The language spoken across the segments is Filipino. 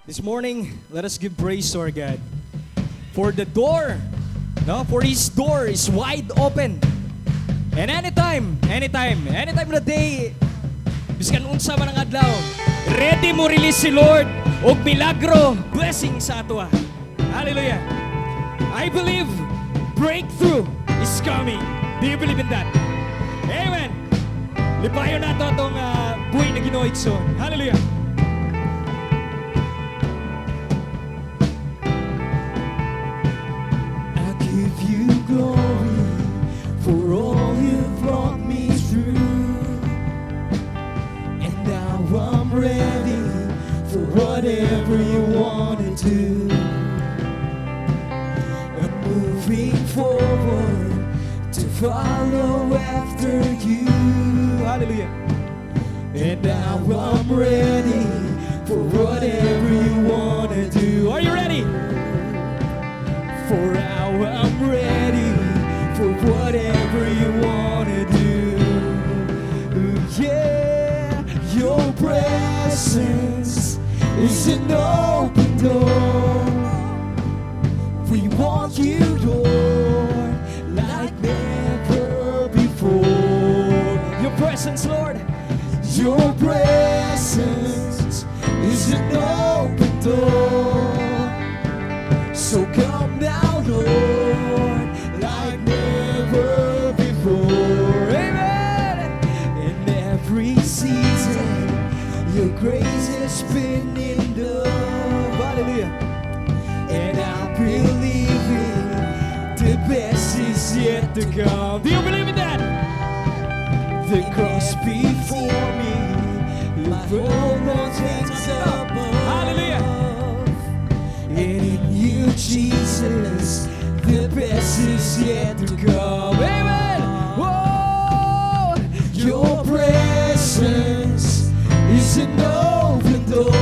This morning, let us give praise to our God. For the door, for His door is wide open. And anytime of the day, biskan unsa man ang adlaw, ready mo release si Lord og milagro, blessing sa ato. Hallelujah. I believe breakthrough is coming. Do you believe in that? Amen. Lipayon nato itong buhay na Ginoo Igsoon. Hallelujah. I give you glory for all you brought me through, and now I'm ready for whatever you want to do. I'm moving forward to follow after you. Hallelujah. And now I'm ready for whatever you want to do. Are you ready? For now I'm ready for whatever you want to do. Yeah, your presence is an open door. We want you, Lord, like never before. Your presence, Lord. Your presence is an open door. So come now, Lord, like never before. Amen. In every season, your grace has been enough. Hallelujah. And I'm believing the best is yet to come. Do you believe in that? The cross before me, my whole world takes up. Hallelujah. And in you, Jesus, the best is yet to come. Amen. Whoa. Your presence is an open door.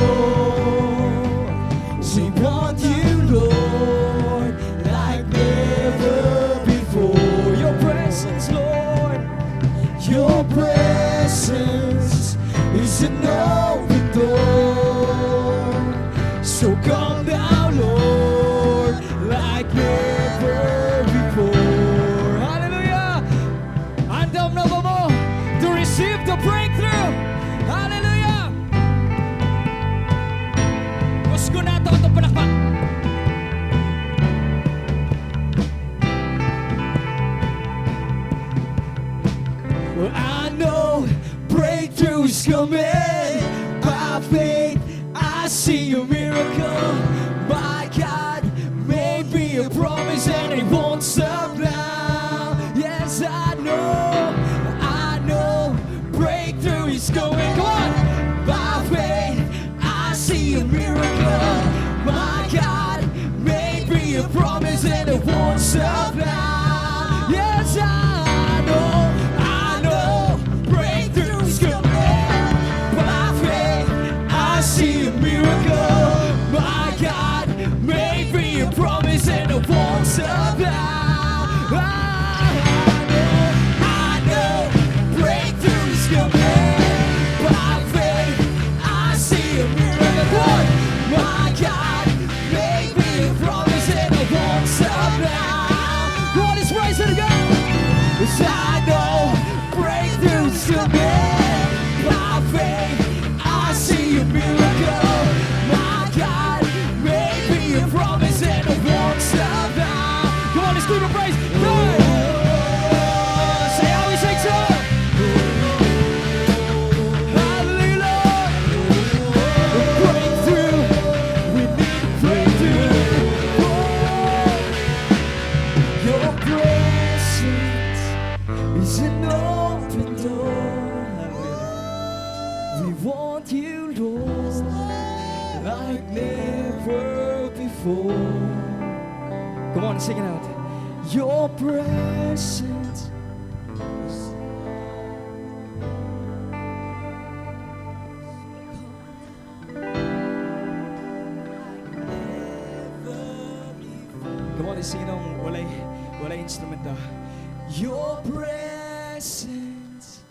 We want you, Lord, like never before. Your presence, Lord. Your presence is an open door. So come now, Lord, like never before. Hallelujah. Andam na ba mo to receive the breakthrough? Hallelujah. Gusto na ito itong palakpak. Well, I know breakthrough is coming. By faith, I see a miracle. My God made me a promise and it won't stop now. Yes, I know breakthrough is coming. Come on! By faith, I see a miracle. My God made me a promise and it won't stop now. Yes, I know breakthrough is coming. By faith, I see a miracle. My God made me a promise and it won't stop now. I know breakthrough is coming. By faith, I see a miracle. My God made me a promise and it won't stop now. God is rising again. Yes, I know breakthrough's coming. By faith, I see a miracle. My God made me a promise and it won't stop now. Come on, let's do the praise. Go. Say how we sing so. Hallelujah. Breakthrough, we need a breakthrough. Your presence is an open door. We want you, Lord, like never before. Come on, sing it out. Your presence. Come on, sing it on walay instrumento. Your presence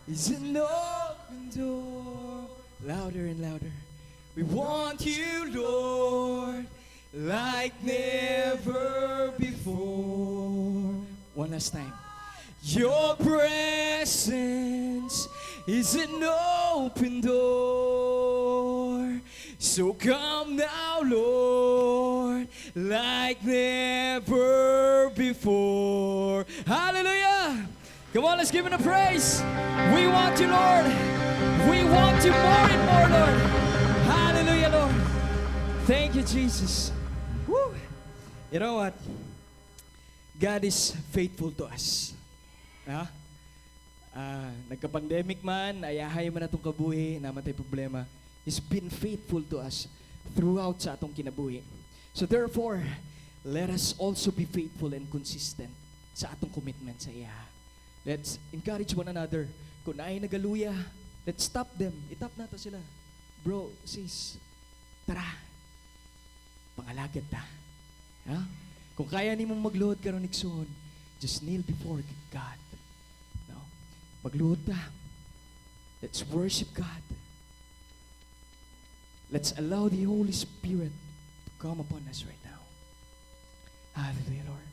is an open door. Louder and louder. We want you, Lord, like never before. One last time. Your presence is an open door. So come now, Lord, like never before. Hallelujah! Come on, let's give him a praise. We want you, Lord. We want you more and more, Lord. Hallelujah, Lord. Thank you, Jesus. Woo. You know what? God is faithful to us. Ha? Nagka-pandemic man, ayahay man atong kabuhi, naman tayo problema. He's been faithful to us throughout sa atong kinabuhi. So therefore, let us also be faithful and consistent sa atong commitment sa iya. Let's encourage one another. Kung ay nagaluya, let's stop them. Itap nato sila. Bro, sis, tara. Pangalagad ta. Ha? Kung kaya ni mong magluhod karon igsoon, just kneel before God. No? Magluhod ta. Let's worship God. Let's allow the Holy Spirit to come upon us right now. Hallelujah, Lord.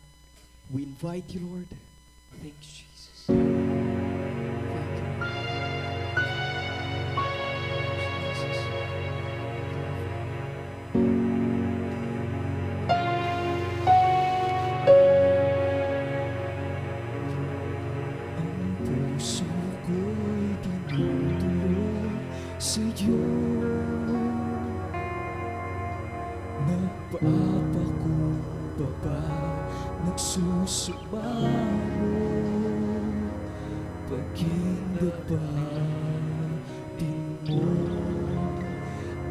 We invite you, Lord. Thank you, Jesus. Thank you. Jesus. Ang puso ko'y tinutulog sa'yo. Nagpapakumbaba, nagsusumamo, pagkindapatin mo.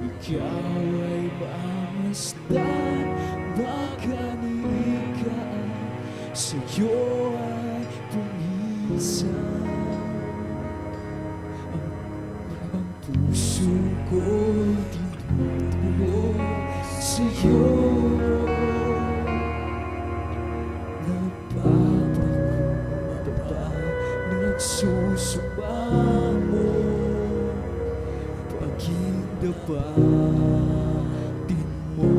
Ikaw ay mamasdan, makanikaan, sa'yo ay pumisan. Ang puso ko'y tinutulog sa'yo. Nagpapakumbaba, nagsusumamo, pagkindapatin mo.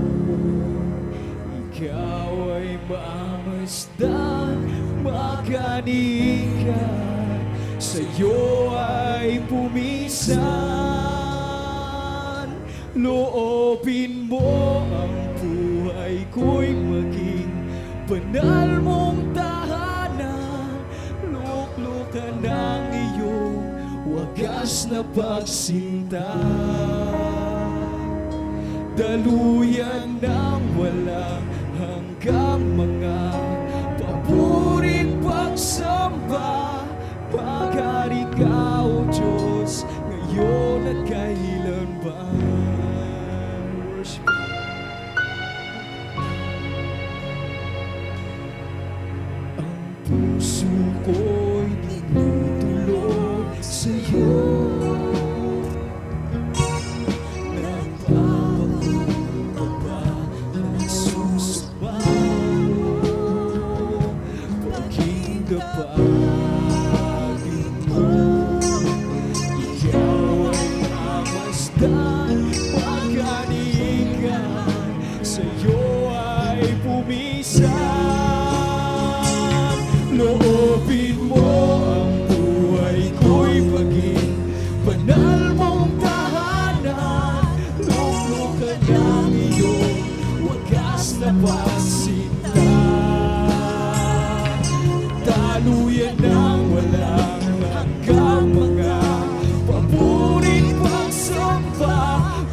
Ikaw ay mamasdan, makanikan, sa'yo ay pumisan. Loobin mo ang buhay ko'y maging banal mong tahanan. Luklukan ng iyong wagas na pagsinta. Daluyan ng walang hanggang mga paborit pagsamba. Maghari ka, O Diyos, ngayon at kailanman. Worship you. Ang puso ko'y tinutulog sa'yo. Nagpapakumbaba, nagsusumamo, pagkindapatin mo. Ikaw ay mamasdan, makanikan, sa'yo ay pumisan. Loobin mo ang buhay ko'y maging banal mong tahanan. Luklukan ng iyong wagas na pagsinta. Daluyan ng walang hanggang mga paborit pagsamba.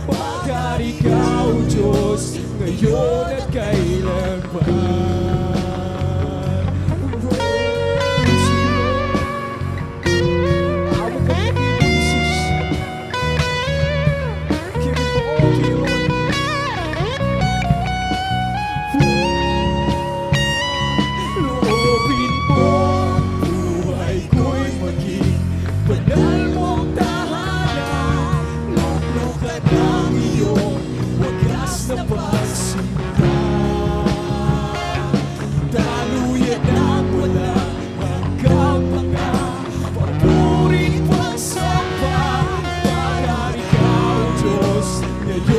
Maghari ka, O Diyos, ngayon at kailanman. Loobin mo ang buhay ko'y maging banal mong tahanan. Luklukan ng iyong wagas na pagsinta. Daluyan ng walang hanggang mga paborit pagsamba. Maghari ka, O Diyos, ngayon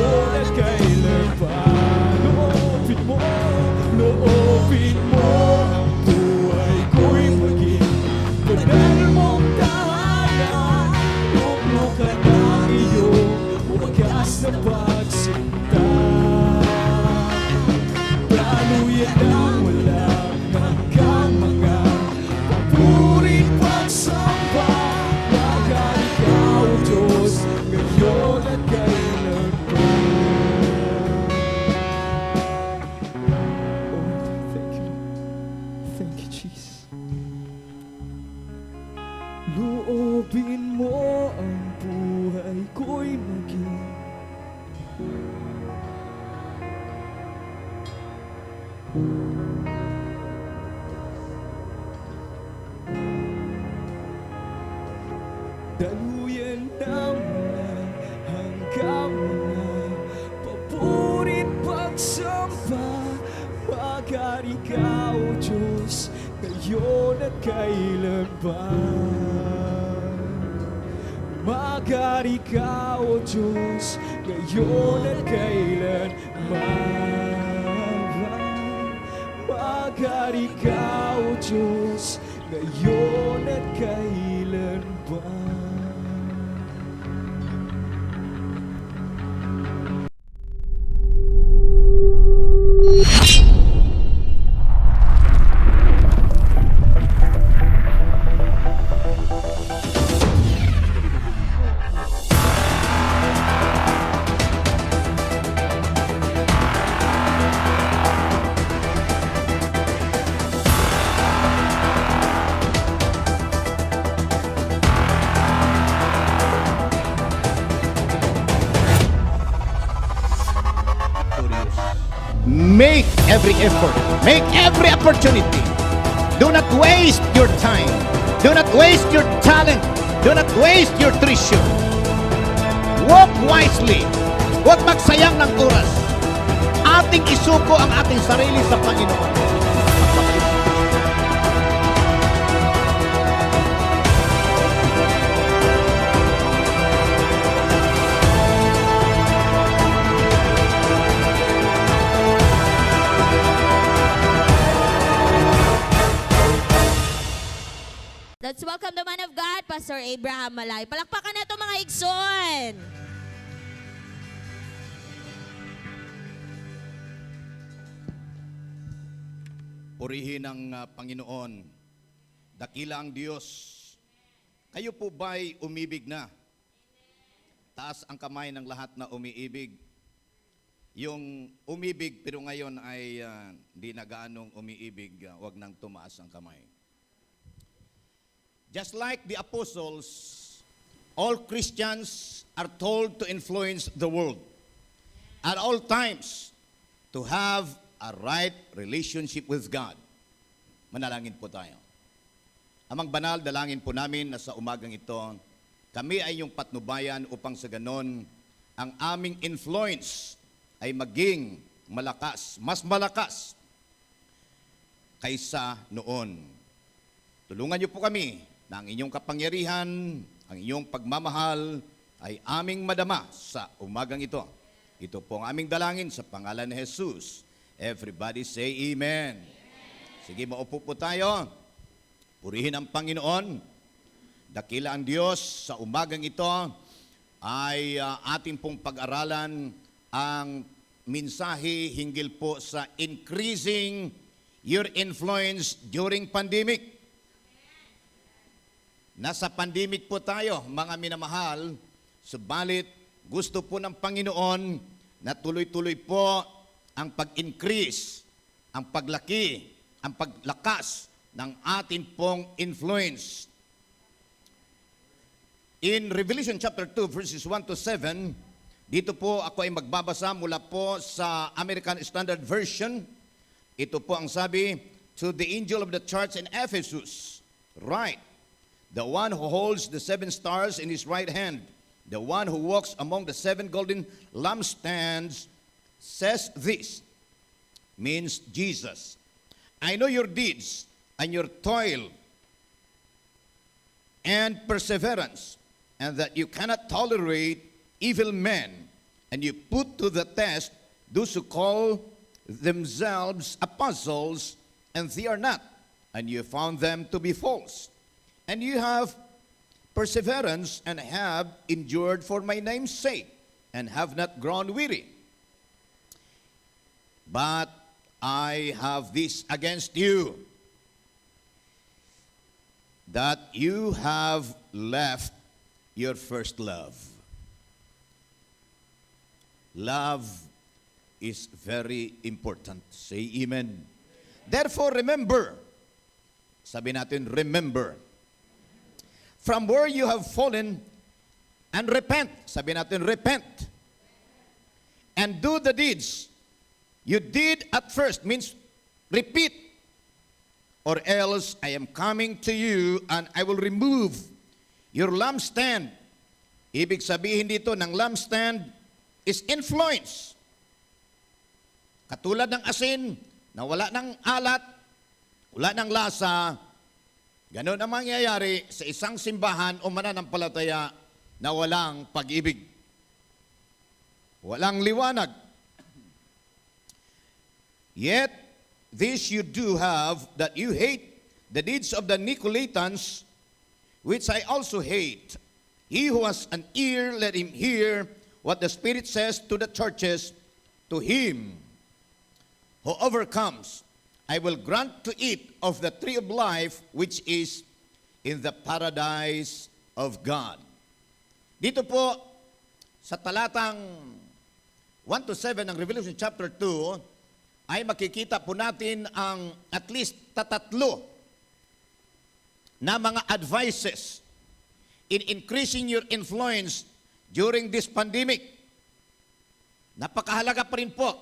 thank you. Thank you, Jesus. Loobin mo ang buhay ko'y maging daluyan ng mga hanggang mga paborit pagsamba. Magari ka, O Diyos, ngayon at kailanman. Magari ka, O Diyos, ngayon at kailanman. Magari ka, O Diyos, ngayon at kailanman. Make every effort. Make every opportunity. Do not waste your time. Do not waste your talent. Do not waste your treasure. Walk wisely. Huwag magsayang ng oras. Ating isuko ang ating sarili sa Panginoon. Let's welcome the man of God, Pastor Abraham Malay. Palakpakan na ito mga igsoon. Purihin ang Panginoon. Dakila ang Diyos. Kayo po ba'y umibig na? Taas ang kamay ng lahat na umiibig. Yung umibig pero ngayon ay di na gaanong umiibig, wag nang tumaas ang kamay. Just like the apostles, all Christians are told to influence the world at all times to have a right relationship with God. Manalangin po tayo. Amang banal, dalangin po namin na sa umagang ito, kami ay yung patnubayan upang sa ganon, ang aming influence ay maging malakas, mas malakas kaysa noon. Tulungan niyo po kami na ang inyong kapangyarihan, ang inyong pagmamahal ay aming madama sa umagang ito. Ito po ang aming dalangin sa pangalan ni Jesus. Everybody say Amen. Sige, maupo po tayo. Purihin ang Panginoon. Dakila ang Diyos. Sa umagang ito ay ating pong pag-aralan ang mensahe hinggil po sa increasing your influence during pandemic. Nasa pandemic po tayo, mga minamahal, subalit gusto po ng Panginoon na tuloy-tuloy po ang pag-increase, ang paglaki, ang paglakas ng ating pong influence. In Revelation chapter 2 verses 1 to 7, dito po ako ay magbabasa mula po sa American Standard Version. Ito po ang sabi, to the angel of the church in Ephesus, write, the one who holds the 7 stars in his right hand, the one who walks among the 7 golden lampstands, says this, means Jesus. I know your deeds and your toil and perseverance, and that you cannot tolerate evil men, and you put to the test those who call themselves apostles, and they are not, and you found them to be false. And you have perseverance and have endured for my name's sake, and have not grown weary. But I have this against you, that you have left your first love. Love is very important. Say amen. Therefore, remember. Sabi natin, remember. From where you have fallen, and repent. Sabi natin, repent. And do the deeds you did at first. Means, repeat. Or else, I am coming to you, and I will remove your lampstand. Ibig sabihin dito ng lampstand is influence. Katulad ng asin na wala ng alat, wala ng lasa, ganon ang mangyayari sa isang simbahan o mananampalataya na walang pag-ibig. Walang liwanag. Yet, this you do have, that you hate the deeds of the Nicolaitans, which I also hate. He who has an ear, let him hear what the Spirit says to the churches. To him who overcomes, I will grant to eat of the tree of life, which is in the paradise of God. Dito po, sa talatang 1-7 ng Revelation chapter 2, ay makikita po natin ang at least tatatlo na mga advices in increasing your influence during this pandemic. Napakahalaga pa rin po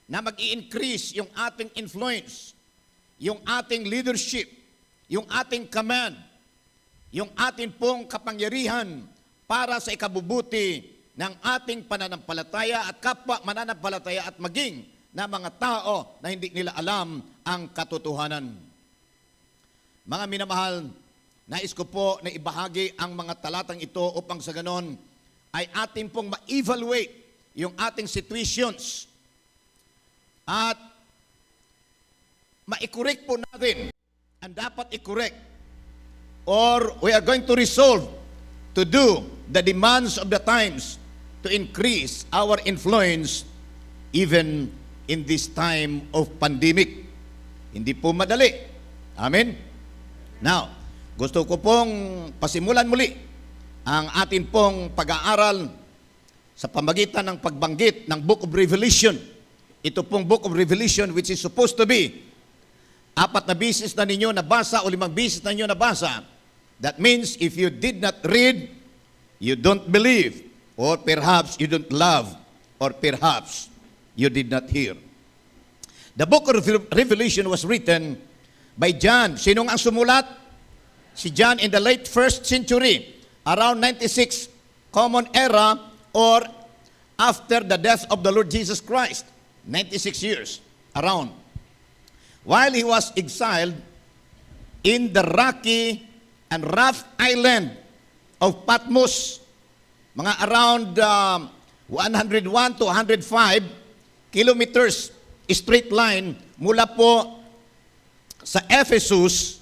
na mag-i-increase yung ating influence, yung ating leadership, yung ating command, yung ating pong kapangyarihan para sa ikabubuti ng ating pananampalataya at kapwa mananampalataya at maging na mga tao na hindi nila alam ang katotohanan. Mga minamahal, nais ko po na ibahagi ang mga talatang ito upang sa ganon ay ating pong ma-evaluate yung ating situations at ma-correct po natin ang dapat i-correct, or we are going to resolve to do the demands of the times to increase our influence even in this time of pandemic. Hindi po madali. Amen? Now, gusto ko pong pasimulan muli ang atin pong pag-aaral sa pamagitan ng pagbanggit ng Book of Revelation. Ito pong Book of Revelation, which is supposed to be 4 na bisis na ninyo nabasa o 5 bisis na ninyo nabasa. That means if you did not read, you don't believe, or perhaps you don't love, or perhaps you did not hear. The Book of Revelation was written by John. Sinong ang sumulat? Si John in the late 1st century, around 96 Common Era, or after the death of the Lord Jesus Christ. 96 years around. While he was exiled in the rocky and rough island of Patmos, mga around 101 to 105 kilometers straight line mula po sa Ephesus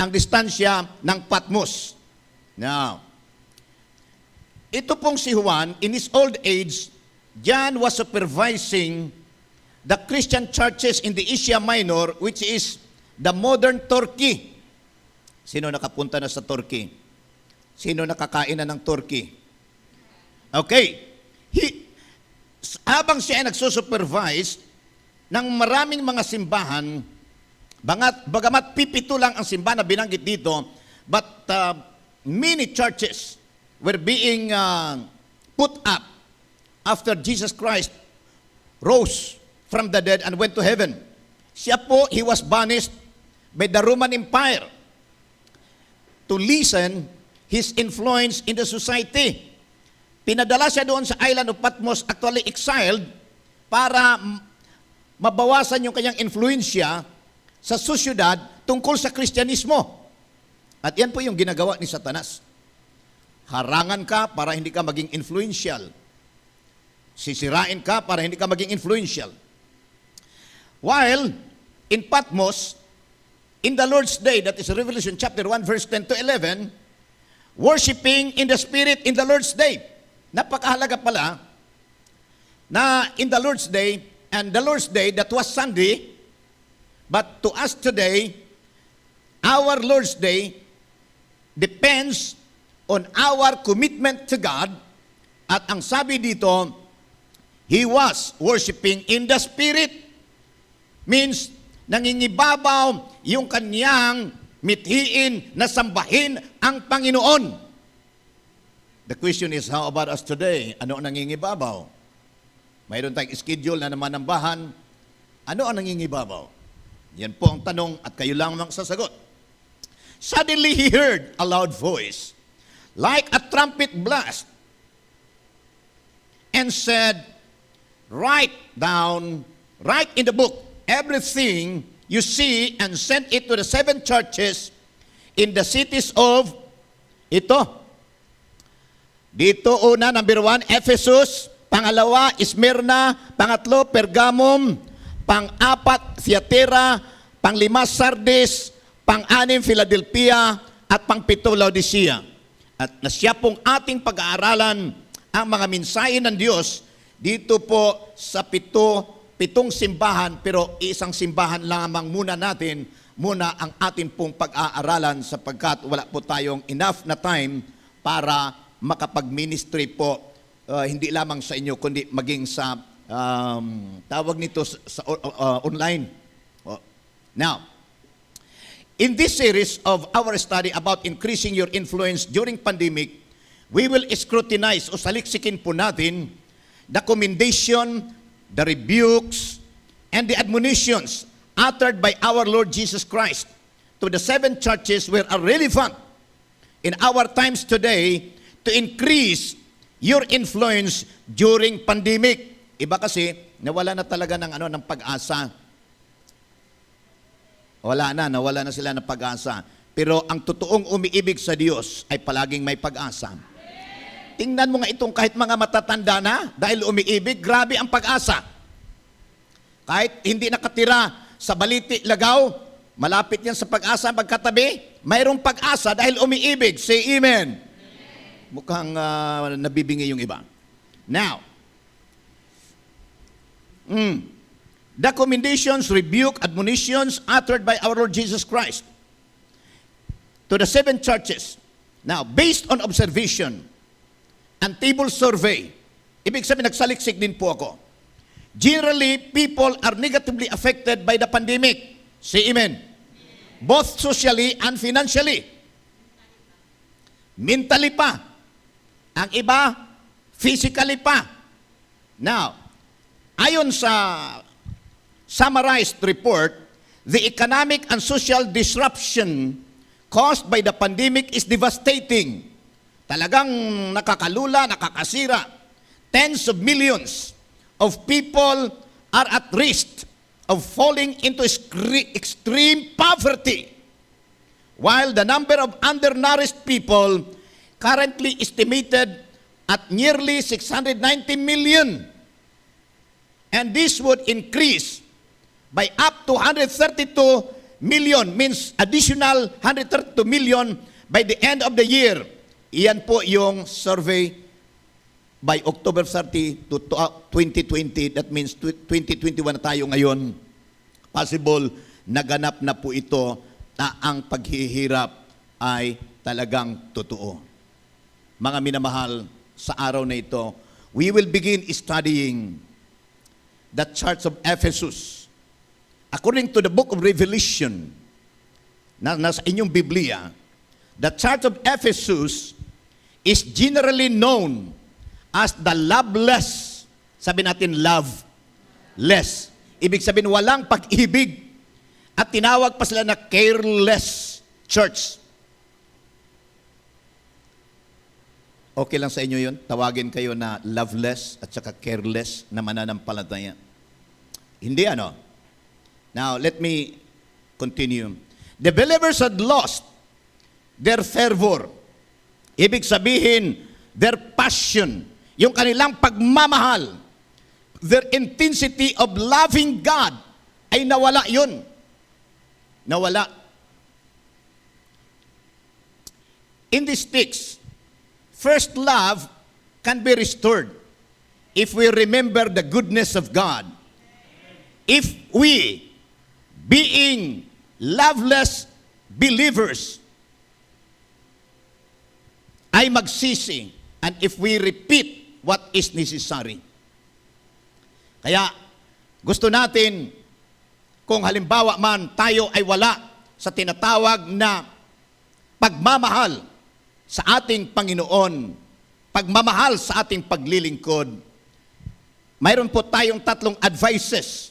ang distansya ng Patmos. Now, ito pong si Juan, in his old age, John was supervising the Christian churches in the Asia Minor, which is the modern Turkey. Sino nakapunta na sa Turkey? Sino nakakain na ng Turkey? Okay. Habang siya ay nagsusupervise ng maraming mga simbahan, bagamat pipito lang ang simbahan na binanggit dito, but many churches were being put up after Jesus Christ rose from the dead and went to heaven. Siya po, he was banished by the Roman Empire to lessen his influence in the society. Pinadala siya doon sa island of Patmos, actually exiled, para mabawasan yung kanyang influensya sa sosyedad tungkol sa Kristyanismo. At yan po yung ginagawa ni Satanas. Harangan ka para hindi ka maging influential. Sisirain ka para hindi ka maging influential. While in Patmos, in the Lord's Day, that is Revelation chapter 1, verse 10 to 11, worshiping in the Spirit in the Lord's Day. Napakahalaga pala na in the Lord's Day, and the Lord's Day, that was Sunday, but to us today, our Lord's Day depends on our commitment to God At ang sabi dito, he was worshiping in the Spirit. Means, nangingibabaw yung kanyang mithiin na sambahin ang Panginoon. The question is, how about us today? Ano ang nangingibabaw? Mayroon tayong schedule na naman ng bahan. Ano ang nangingibabaw? Yan po ang tanong at kayo lang ang sasagot. Suddenly he heard a loud voice, like a trumpet blast, and said, write in the book, everything you see and send it to the 7 churches in the cities of, ito. Dito una, number 1, Ephesus. Pangalawa, Smyrna. Pangatlo, Pergamum. Pang-4, Thyatira. Pang-5, Sardis. Pang-6, Philadelphia. At pang-7, Laodicea. At na siya pong ating pag-aaralan ang mga mensahe ng Diyos dito po sa pitong simbahan, pero isang simbahan lamang muna natin, muna ang ating pong pag-aaralan sapagkat wala po tayong enough na time para makapag-ministry po, hindi lamang sa inyo, kundi maging sa, tawag nito sa online. Now, in this series of our study about increasing your influence during pandemic, we will scrutinize o saliksikin po natin the commendation, the rebukes, and the admonitions uttered by our Lord Jesus Christ to the 7 churches were relevant in our times today to increase your influence during pandemic. Iba kasi, nawala na talaga ng pag-asa. Nawala na sila ng pag-asa. Pero ang totoong umiibig sa Diyos ay palaging may pag-asa. Tingnan mo nga itong kahit mga matatanda na, dahil umiibig, grabe ang pag-asa. Kahit hindi nakatira sa Baliti, Lagaw, malapit yan sa pag-asa, magkatabi, mayroong pag-asa dahil umiibig. Say amen. Mukhang nabibingi yung iba. Now, the commendations, rebuke, admonitions uttered by our Lord Jesus Christ to the 7 churches. Now, based on observation and table survey, ibig sabihin nagsaliksik din po ako. Generally, people are negatively affected by the pandemic. Say amen. Both socially and financially. Mentally pa. Ang iba, physically pa. Now, ayon sa summarized report, the economic and social disruption caused by the pandemic is devastating. Talagang nakakalula, nakakasira. Tens of millions of people are at risk of falling into extreme poverty, while the number of undernourished people currently estimated at nearly 690 million. And this would increase by up to 132 million, means additional 132 million by the end of the year. Iyan po yung survey by October 30 to 2020. That means 2021 na tayo ngayon. Possible, naganap na po ito na ang paghihirap ay talagang totoo. Mga minamahal, sa araw na ito, we will begin studying the Church of Ephesus. According to the book of Revelation, na nasa inyong Biblia, the Church of Ephesus is generally known as the loveless. Sabi natin, loveless. Ibig sabihin, walang pag-ibig. At tinawag pa sila na careless church. Okay lang sa inyo yun? Tawagin kayo na loveless at saka careless na mananampalataya. Hindi ano? Now, let me continue. The believers had lost their fervor. Ibig sabihin, their passion, yung kanilang pagmamahal, their intensity of loving God, ay nawala yun. Nawala. In this text, first love can be restored if we remember the goodness of God. If we, being loveless believers, ay magsisi, and if we repeat what is necessary. Kaya gusto natin, kung halimbawa man tayo ay wala sa tinatawag na pagmamahal sa ating Panginoon, pagmamahal sa ating paglilingkod, mayroon po tayong 3 advices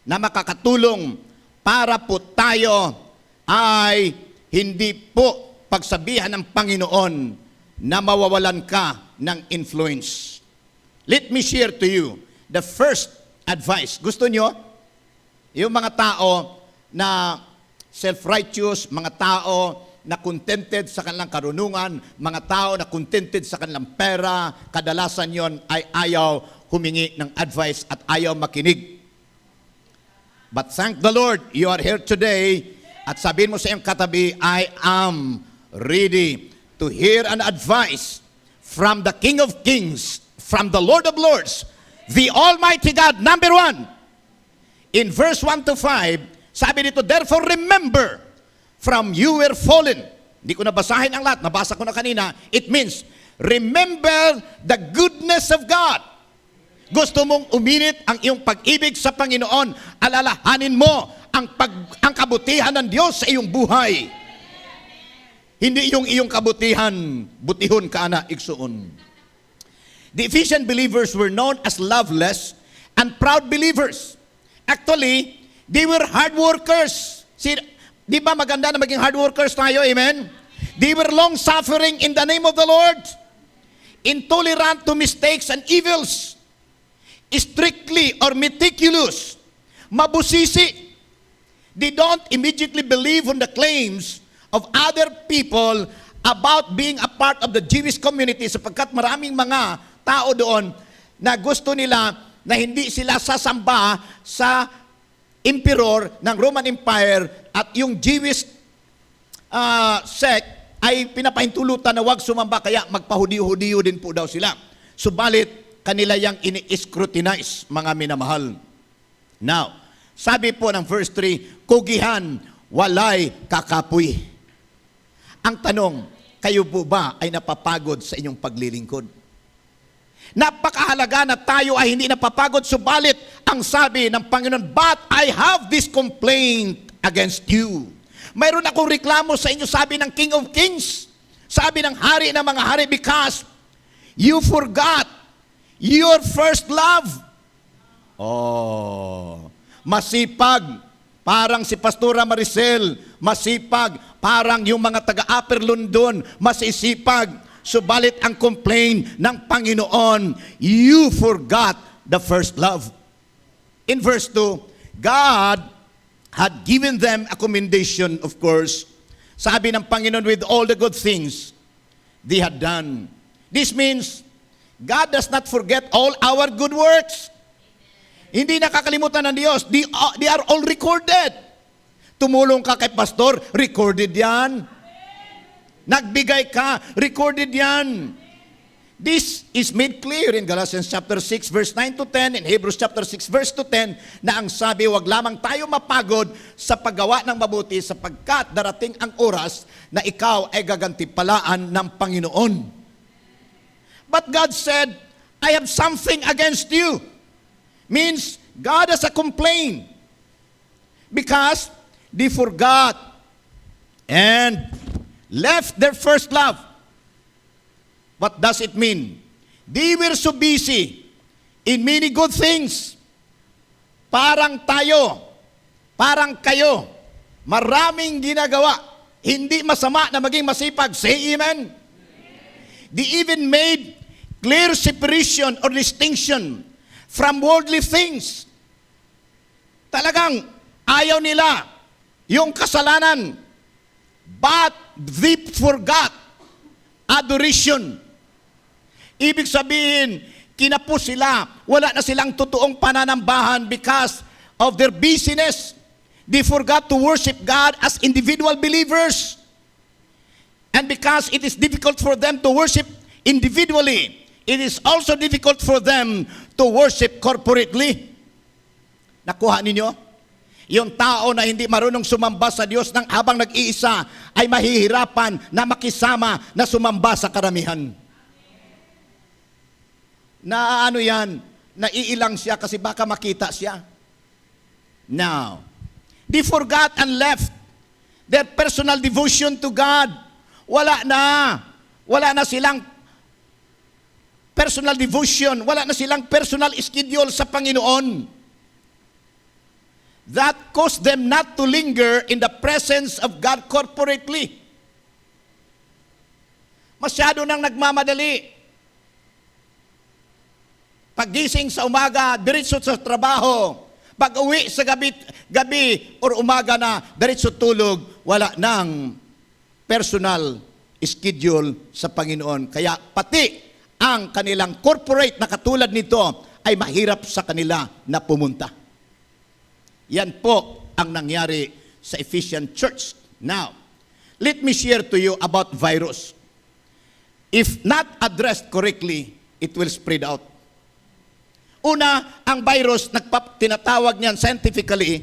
na makakatulong para po tayo ay hindi po pagsabihan ng Panginoon na mawawalan ka ng influence. Let me share to you the first advice. Gusto nyo? Yung mga tao na self-righteous, mga tao na contented sa kanilang karunungan, mga tao na contented sa kanilang pera, kadalasan yon ay ayaw humingi ng advice at ayaw makinig. But thank the Lord, you are here today at sabihin mo sa iyong katabi, I am ready to hear an advice from the King of Kings, from the Lord of Lords, the Almighty God. Number 1, in verse 1 to 5, sabi dito, therefore remember, from you were fallen. Hindi ko nabasahin ang lahat, nabasa ko na kanina. It means, remember the goodness of God. Gusto mong uminit ang iyong pag-ibig sa Panginoon, alalahanin mo ang kabutihan ng Diyos sa iyong buhay. Hindi yung iyong kabutihan, butihon ka na igsuon. The Ephesian believers were known as loveless and proud believers. Actually, they were hard workers. See, di ba maganda na maging hard workers tayo? Amen? They were long-suffering in the name of the Lord, intolerant to mistakes and evils, strictly or meticulous, mabusisi. They don't immediately believe on the claims of other people about being a part of the Jewish community sapagkat maraming mga tao doon na gusto nila na hindi sila sasamba sa emperor ng Roman Empire at yung Jewish sect ay pinapahintulutan na wag sumamba kaya magpahudiyo-hudiyo din po daw sila. Subalit kanila yang ini-scrutinize, mga minamahal. Now, sabi po ng verse 3, kugihan, walay kakapoy. Ang tanong, kayo po ba ay napapagod sa inyong paglilingkod? Napakahalaga na tayo ay hindi napapagod, subalit ang sabi ng Panginoon, but I have this complaint against you. Mayroon akong reklamo sa inyo, sabi ng King of Kings, sabi ng Hari ng mga hari, because you forgot your first love. Oh, masipag, parang si Pastora Maricel, masipag, parang yung mga taga-Upper London, masisipag, subalit ang complaint ng Panginoon, you forgot the first love. In verse 2, God had given them a commendation, of course. Sabi ng Panginoon, with all the good things they had done. This means, God does not forget all our good works. Hindi nakakalimutan ng Diyos. They are all recorded. Tumulong ka kay pastor, recorded yan. Nagbigay ka, recorded yan. This is made clear in Galatians chapter 6 verse 9 to 10, in Hebrews chapter 6 verse to 10, na ang sabi, wag lamang tayo mapagod sa paggawa ng mabuti sapagkat darating ang oras na ikaw ay gagantipalaan ng Panginoon. But God said, I have something against you. Means, God has a complaint because they forgot and left their first love. What does it mean? They were so busy in many good things. Parang tayo, parang kayo, maraming ginagawa. Hindi masama na maging masipag. Say amen. They even made clear separation or distinction from worldly things. Talagang ayaw nila yung kasalanan. But they forgot adoration. Ibig sabihin, kinapos sila. Wala na silang totoong pananambahan because of their busyness. They forgot to worship God as individual believers. And because it is difficult for them to worship individually, it is also difficult for them to worship corporately. Nakuha ninyo? Yung tao na hindi marunong sumamba sa Diyos nang habang nag-iisa ay mahihirapan na makisama na sumamba sa karamihan. na ano yan, naiilang siya kasi baka makita siya. Now, they forgot and left their personal devotion to God. Wala na silang personal devotion, wala na silang personal schedule sa Panginoon. That caused them not to linger in the presence of God corporately. Masyado nang nagmamadali. Paggising sa umaga, diretso sa trabaho. Pag-uwi sa gabi or umaga na, diretso tulog, wala nang personal schedule sa Panginoon. Kaya pati ang kanilang corporate na katulad nito ay mahirap sa kanila na pumunta. Yan po ang nangyari sa Ephesian Church. Now, let me share to you about virus. If not addressed correctly, it will spread out. Una, ang virus, tinatawag niyan scientifically,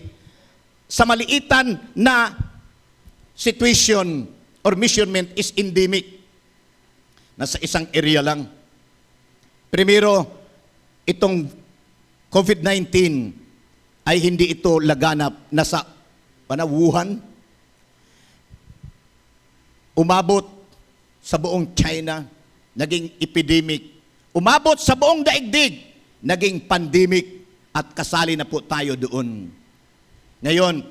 sa maliitan na situation or measurement is endemic. Nasa isang area lang. Primero, itong COVID-19 ay hindi ito laganap. Nasa Wuhan. Umabot sa buong China, naging epidemic. Umabot sa buong daigdig, naging pandemic at kasali na po tayo doon. Ngayon,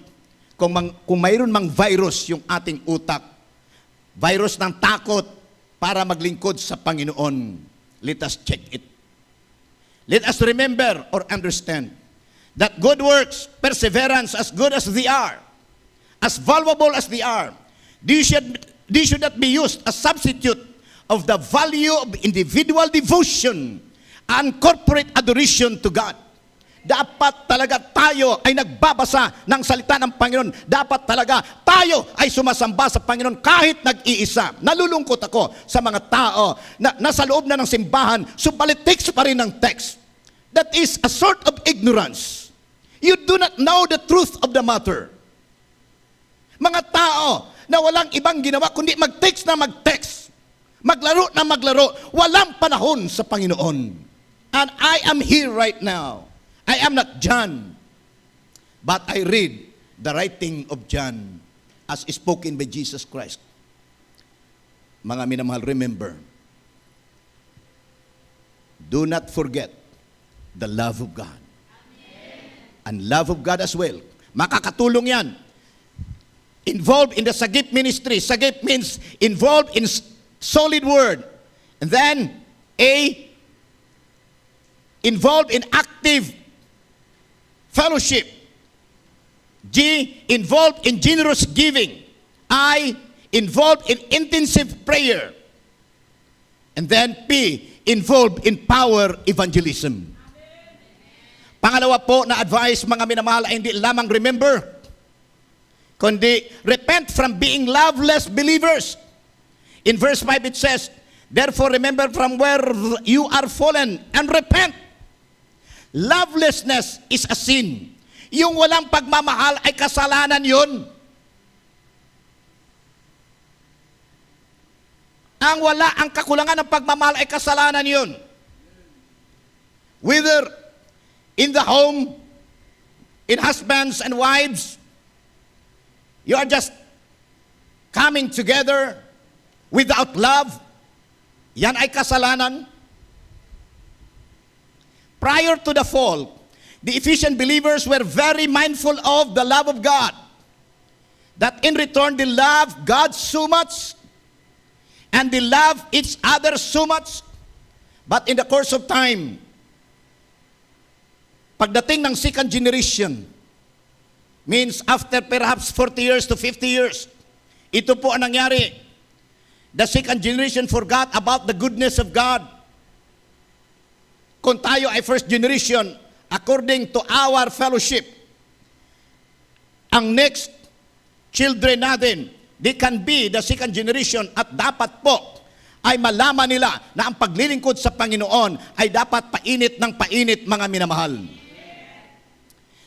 kung mayroon mang virus yung ating utak, virus ng takot para maglingkod sa Panginoon, let us check it. Let us remember or understand that good works, perseverance, as good as they are, as valuable as they are, they should not be used as substitute of the value of individual devotion and corporate adoration to God. Dapat talaga tayo ay nagbabasa ng salita ng Panginoon. Dapat talaga tayo ay sumasamba sa Panginoon kahit nag-iisa. Nalulungkot ako sa mga tao na nasa loob na ng simbahan, subalit text pa rin ng text. That is a sort of ignorance. You do not know the truth of the matter. Mga tao na walang ibang ginawa kundi mag-text na mag-text. Maglaro na maglaro. Walang panahon sa Panginoon. And I am here right now. I am not John, but I read the writing of John as spoken by Jesus Christ. Mga minamahal, remember, do not forget the love of God. And love of God as well. Makakatulong yan. Involved in the Sagip ministry. Sagip means involved in solid word. And then, involved in active fellowship. G, involved in generous giving. I, involved in intensive prayer. And then P, involved in power evangelism. Pangalawa po na advice, mga minamahal, ay hindi lamang remember, kundi repent from being loveless believers. In verse 5 it says, therefore remember from where you are fallen and repent. Lovelessness is a sin. Yung walang pagmamahal ay kasalanan yun. Ang kakulangan ng pagmamahal ay kasalanan yun. Whether in the home, in husbands and wives, you are just coming together without love, yan ay kasalanan. Prior to the fall, the Ephesian believers were very mindful of the love of God. That in return, they love God so much, and they love each other so much. But in the course of time, pagdating ng second generation, means after perhaps 40 years to 50 years, ito po ang nangyari. The second generation forgot about the goodness of God. Kung tayo ay first generation, according to our fellowship, ang next children natin, they can be the second generation at dapat po ay malaman nila na ang paglilingkod sa Panginoon ay dapat painit ng painit, mga minamahal.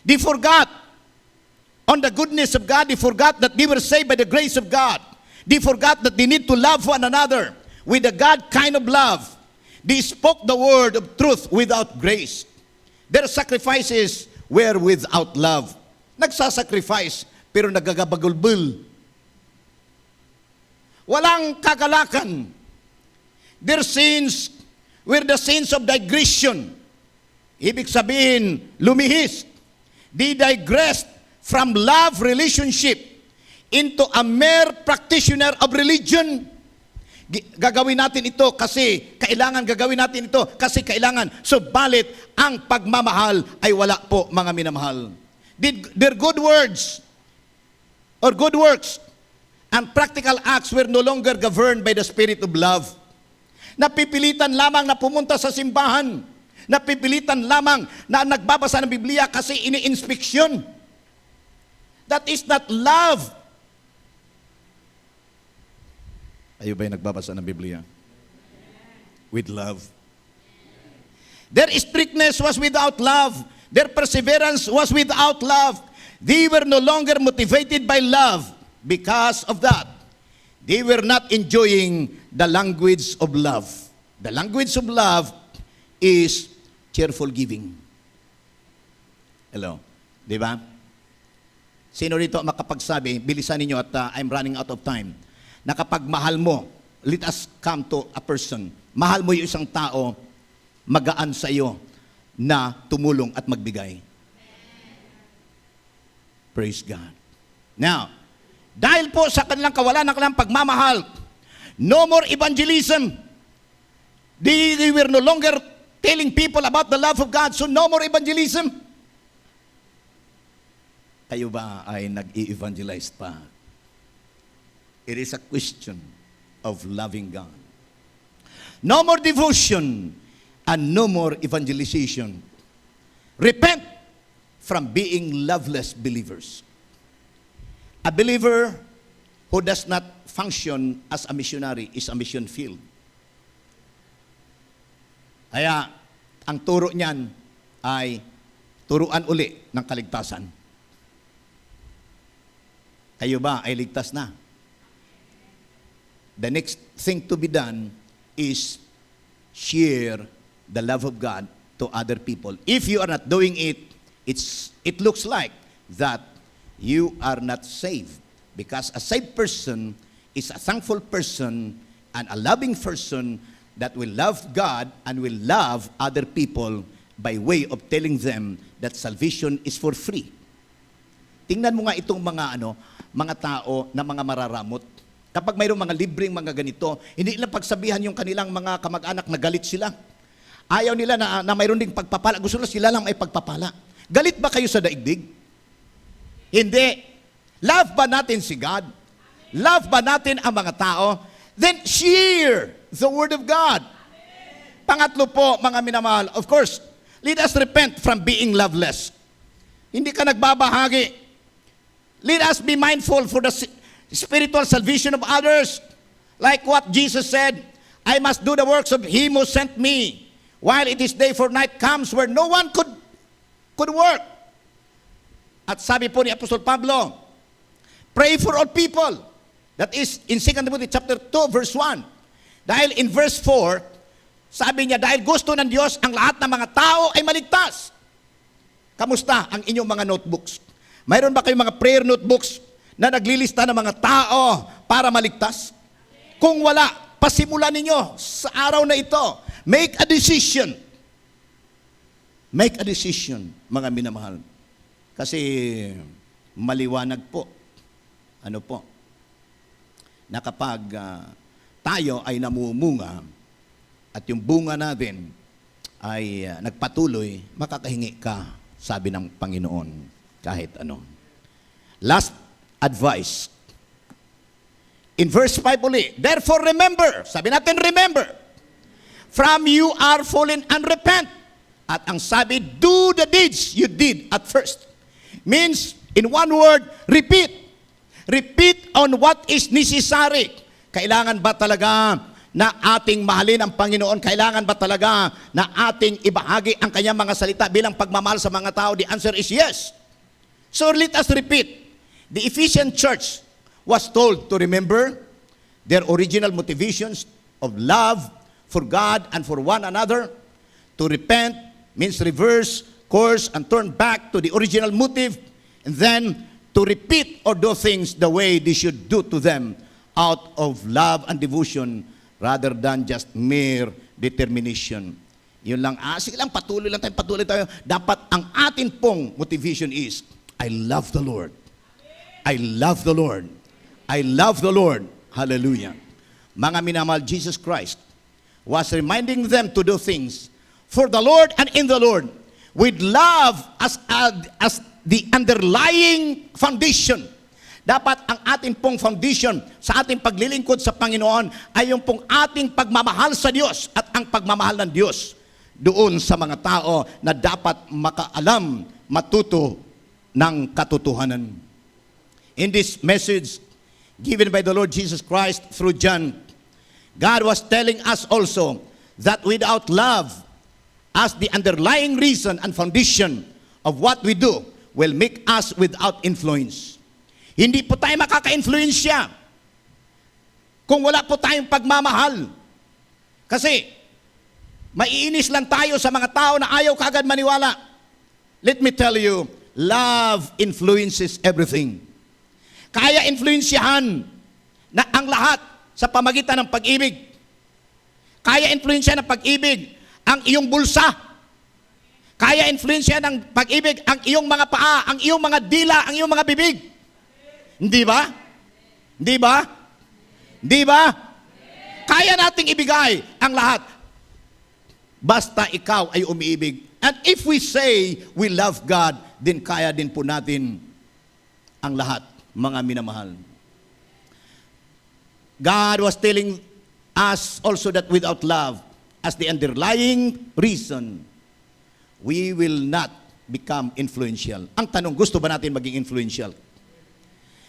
They forgot on the goodness of God. They forgot that they were saved by the grace of God. They forgot that they need to love one another with a God kind of love. They spoke the word of truth without grace. Their sacrifices were without love. Nagsasacrifice, pero nagagabagulbul. Walang kagalakan. Their sins were the sins of digression. Ibig sabihin, lumihis. They digressed from love relationship into a mere practitioner of religion. Gagawin natin ito kasi kailangan, gagawin natin ito kasi kailangan. Subalit, ang pagmamahal ay wala po, mga minamahal. Their good words or good works and practical acts were no longer governed by the spirit of love. Napipilitan lamang na pumunta sa simbahan. Napipilitan lamang na nagbabasa ng Biblia kasi ini-inspeksyon. That is not love. Ayo ba'y nagbabasa ng Biblia? With love. Their strictness was without love. Their perseverance was without love. They were no longer motivated by love. Because of that, they were not enjoying the language of love. The language of love is cheerful giving. Hello? Di ba? Sino rito makapagsabi, bilisan ninyo at I'm running out of time, na kapag mahal mo, let us come to a person, mahal mo yung isang tao, magaan sa iyo na tumulong at magbigay. Praise God. Now, dahil po sa kanilang kawalan ng kanilang pagmamahal, no more evangelism. They were no longer telling people about the love of God, so no more evangelism. Kayo ba ay nag-i-evangelize pa? It is a question of loving God. No more devotion and no more evangelization. Repent from being loveless believers. A believer who does not function as a missionary is a mission field. Kaya, ang turo niyan ay turuan uli ng kaligtasan. Kayo ba ay ligtas na? The next thing to be done is share the love of God to other people. If you are not doing it, it looks like that you are not saved. Because a saved person is a thankful person and a loving person that will love God and will love other people by way of telling them that salvation is for free. Tingnan mo nga itong mga tao na mga mararamot. Kapag mayroong mga libreng mga ganito, hindi nila pagsabihan yung kanilang mga kamag-anak na galit sila. Ayaw nila na mayroon ding pagpapala. Gusto nila sila lang ay pagpapala. Galit ba kayo sa daigdig? Hindi. Love ba natin si God? Love ba natin ang mga tao? Then share the Word of God. Pangatlo po, mga minamahal, of course, let us repent from being loveless. Hindi ka nagbabahagi. Let us be mindful for the spiritual salvation of others. Like what Jesus said, I must do the works of Him who sent me, while it is day, for night comes where no one could work. At sabi po ni Apostol Pablo, pray for all people. That is in 2 Timothy chapter 2, verse 1. Dahil in verse 4, sabi niya, dahil gusto ng Diyos ang lahat ng mga tao ay maligtas. Kamusta ang inyong mga notebooks? Mayroon ba kayong mga prayer notebooks na naglilista ng mga tao para maligtas? Kung wala, pasimulan ninyo sa araw na ito. Make a decision. Make a decision, mga minamahal. Kasi maliwanag po. Ano po? Na kapag tayo ay namumunga at yung bunga natin ay nagpatuloy, makakahingi ka, sabi ng Panginoon, kahit ano. Last advice. In verse 5 uli, therefore remember, sabi natin remember, from you are fallen and repent. At ang sabi, do the deeds you did at first. Means, in one word, repeat. Repeat on what is necessary. Kailangan ba talaga na ating mahalin ang Panginoon? Kailangan ba talaga na ating ibahagi ang kanyang mga salita bilang pagmamahal sa mga tao? The answer is yes. So let us repeat. The Ephesian church was told to remember their original motivations of love for God and for one another. To repent means reverse course and turn back to the original motive, and then to repeat or do things the way they should do to them out of love and devotion rather than just mere determination. Yun lang. Sige lang, patuloy tayo. Dapat ang atin pong motivation is, I love the Lord. I love the Lord. I love the Lord. Hallelujah. Mga minamahal, Jesus Christ was reminding them to do things for the Lord and in the Lord with love as the underlying foundation. Dapat ang ating pong foundation sa ating paglilingkod sa Panginoon ay yung pong ating pagmamahal sa Diyos at ang pagmamahal ng Diyos doon sa mga tao na dapat makaalam, matuto ng katotohanan. In this message given by the Lord Jesus Christ through John, God was telling us also that without love as the underlying reason and foundation of what we do will make us without influence. Hindi po tayo makaka-influensya kung wala po tayong pagmamahal. Kasi maiinis lang tayo sa mga tao na ayaw kagad maniwala. Let me tell you, love influences everything. Kaya influensyahan na ang lahat sa pamagitan ng pag-ibig. Kaya influensyahan ng pag-ibig ang iyong bulsa. Kaya influensyahan ng pag-ibig ang iyong mga paa, ang iyong mga dila, ang iyong mga bibig. Hindi ba? Hindi ba? Hindi ba? Kaya nating ibigay ang lahat. Basta ikaw ay umiibig. And if we say we love God, then kaya din po natin ang lahat, mga minamahal. God was telling us also that without love as the underlying reason, we will not become influential. Ang tanong, gusto ba natin maging influential?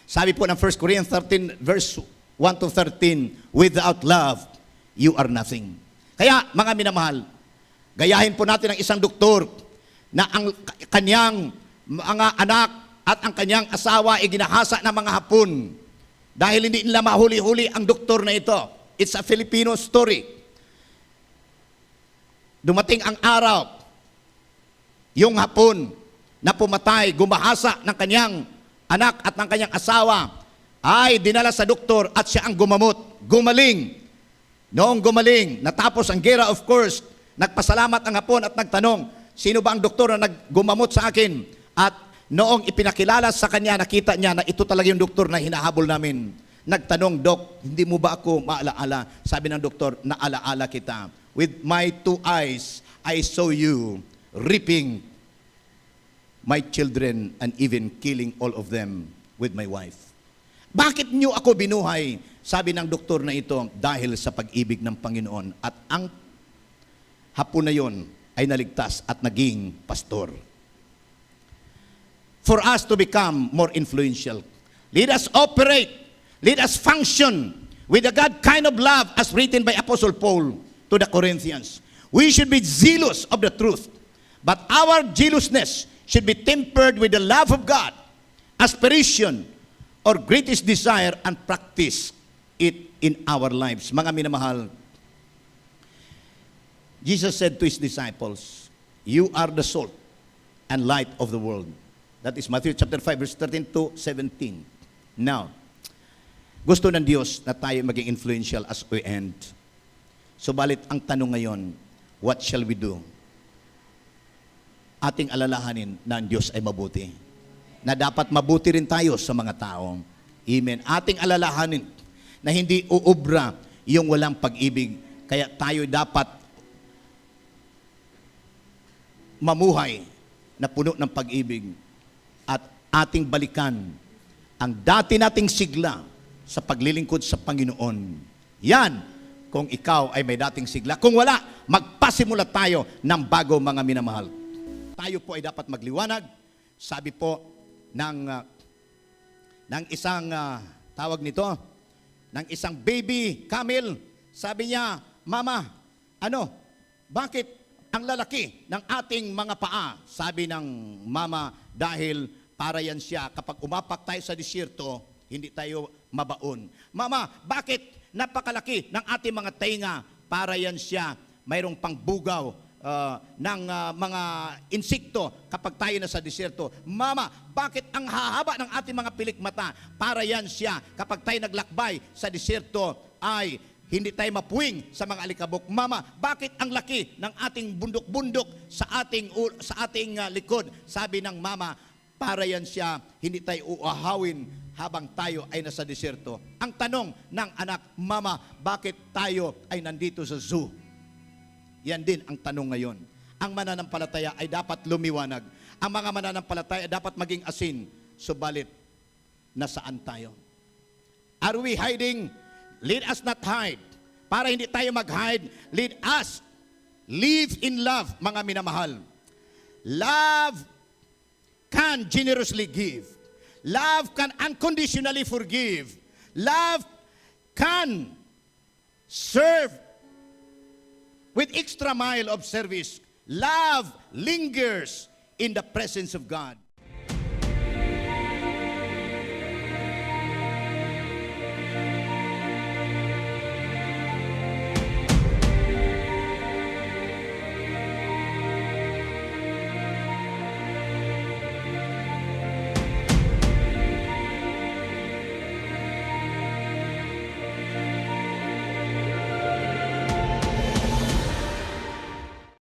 Sabi po ng 1 Corinthians 13 verse 1 to 13, without love, you are nothing. Kaya, mga minamahal, gayahin po natin ang isang doktor na ang kanyang mga anak at ang kanyang asawa ay ginahasa ng mga Hapon dahil hindi nila mahuli-huli ang doktor na ito. It's a Filipino story. Dumating ang araw, yung Hapon na pumatay, gumahasa ng kanyang anak at ng kanyang asawa, ay dinala sa doktor at siya ang gumamot. Gumaling. Noong gumaling, natapos ang gera, of course, nagpasalamat ang Hapon at nagtanong, sino ba ang doktor na naggumamot sa akin? At noong ipinakilala sa kanya, nakita niya na ito talaga yung doktor na hinahabol namin. Nagtanong, Dok, hindi mo ba ako maalaala? Sabi ng doktor, naalaala kita. With my 2 eyes, I saw you reaping my children and even killing all of them with my wife. Bakit niyo ako binuhay? Sabi ng doktor na ito, dahil sa pag-ibig ng Panginoon. At ang Hapon na yon ay naligtas at naging pastor. For us to become more influential, let us operate, let us function with the God kind of love as written by Apostle Paul to the Corinthians. We should be zealous of the truth, but our zealousness should be tempered with the love of God, aspiration, or greatest desire, and practice it in our lives. Mga minamahal, Jesus said to His disciples, you are the salt and light of the world. That is Matthew chapter 5, verse 13 to 17. Now, gusto ng Diyos na tayo maging influential as we end. Subalit ang tanong ngayon, what shall we do? Ating alalahanin na ang Diyos ay mabuti. Na dapat mabuti rin tayo sa mga tao. Amen. Ating alalahanin na hindi uubra yung walang pag-ibig. Kaya tayo dapat mamuhay na puno ng pag-ibig at ating balikan ang dati nating sigla sa paglilingkod sa Panginoon. Yan, kung ikaw ay may dating sigla. Kung wala, magpasimula tayo ng bago, mga minamahal. Tayo po ay dapat magliwanag. Sabi po ng isang tawag nito, ng isang baby camel, sabi niya, Mama, bakit ang lalaki ng ating mga paa? Sabi ng mama, dahil para yan siya, kapag umapak tayo sa disyerto, hindi tayo mabaon. Mama, bakit napakalaki ng ating mga tainga? para yan siya mayroong pangbugaw ng mga insekto kapag tayo na sa disyerto. Mama, bakit ang hahaba ng ating mga pilikmata? Para yan siya kapag tayo naglakbay sa disyerto ay hindi tayo mapuwing sa mga alikabok. Mama, bakit ang laki ng ating bundok-bundok sa ating likod? Sabi ng mama, para yan siya, hindi tayo uahawin habang tayo ay nasa disyerto. Ang tanong ng anak, Mama, bakit tayo ay nandito sa zoo? Yan din ang tanong ngayon. Ang mananampalataya ay dapat lumiwanag. Ang mga mananampalataya ay dapat maging asin. Subalit, nasaan tayo? Are we hiding? Let us not hide. Para hindi tayo mag-hide, let us live in love, mga minamahal. Love can generously give. Love can unconditionally forgive. Love can serve with extra mile of service. Love lingers in the presence of God.